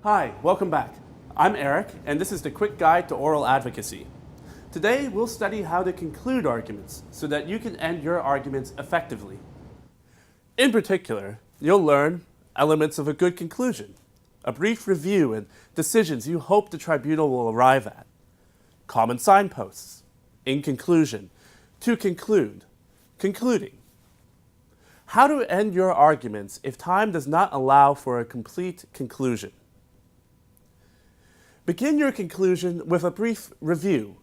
Hi, welcome back. I'm Eric, and this is the Quick Guide to Oral Advocacy. Today, we'll study how to conclude arguments so that you can end your arguments effectively. In particular, you'll learn elements of a good conclusion, a brief review and decisions you hope the tribunal will arrive at, common signposts, in conclusion, to conclude, concluding. How to end your arguments if time does not allow for a complete conclusion. Begin your conclusion with a brief review,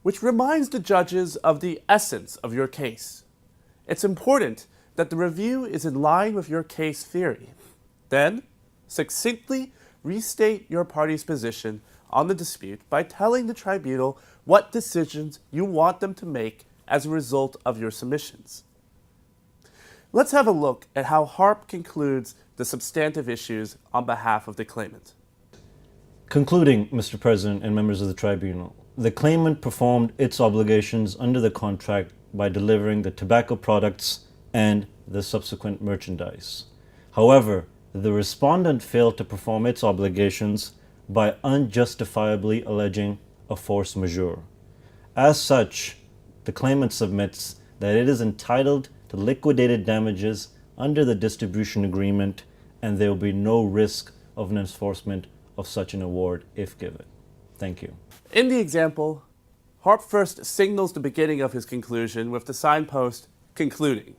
which reminds the judges of the essence of your case. It's important that the review is in line with your case theory. Then, succinctly restate your party's position on the dispute by telling the tribunal what decisions you want them to make as a result of your submissions. Let's have a look at how HARP concludes the substantive issues on behalf of the claimant. Concluding, Mr. President and members of the tribunal, the claimant performed its obligations under the contract by delivering the tobacco products and the subsequent merchandise. However, the respondent failed to perform its obligations by unjustifiably alleging a force majeure. As such, the claimant submits that it is entitled to liquidated damages under the distribution agreement, and there will be no risk of an enforcement of such an award if given. Thank you. In the example, HARP first signals the beginning of his conclusion with the signpost concluding.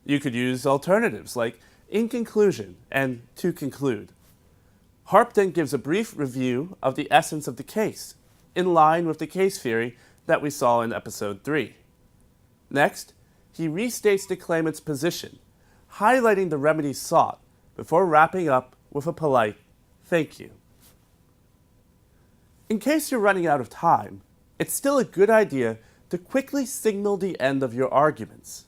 You could use alternatives like in conclusion and to conclude. HARP then gives a brief review of the essence of the case, in line with the case theory that we saw in episode 3. Next, he restates the claimant's position, highlighting the remedies sought before wrapping up with a polite thank you. In case you're running out of time, it's still a good idea to quickly signal the end of your arguments.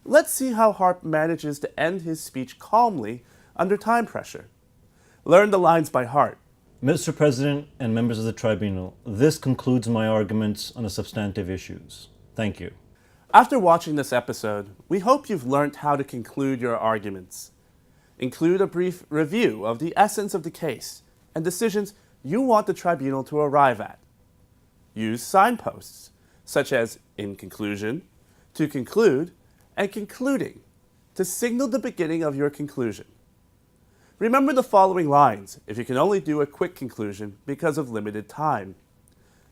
Let's see how HARP manages to end his speech calmly under time pressure. Learn the lines by heart. Mr. President and members of the tribunal, this concludes my arguments on the substantive issues. Thank you. After watching this episode, we hope you've learned how to conclude your arguments. Include a brief review of the essence of the case and decisions you want the tribunal to arrive at. Use signposts, such as in conclusion, to conclude, and concluding, to signal the beginning of your conclusion. Remember the following lines if you can only do a quick conclusion because of limited time.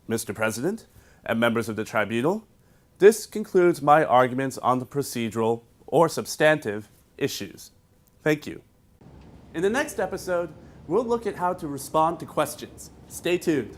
Mr. President and members of the tribunal, this concludes my arguments on the procedural or substantive issues. Thank you. In the next episode, we'll look at how to respond to questions. Stay tuned.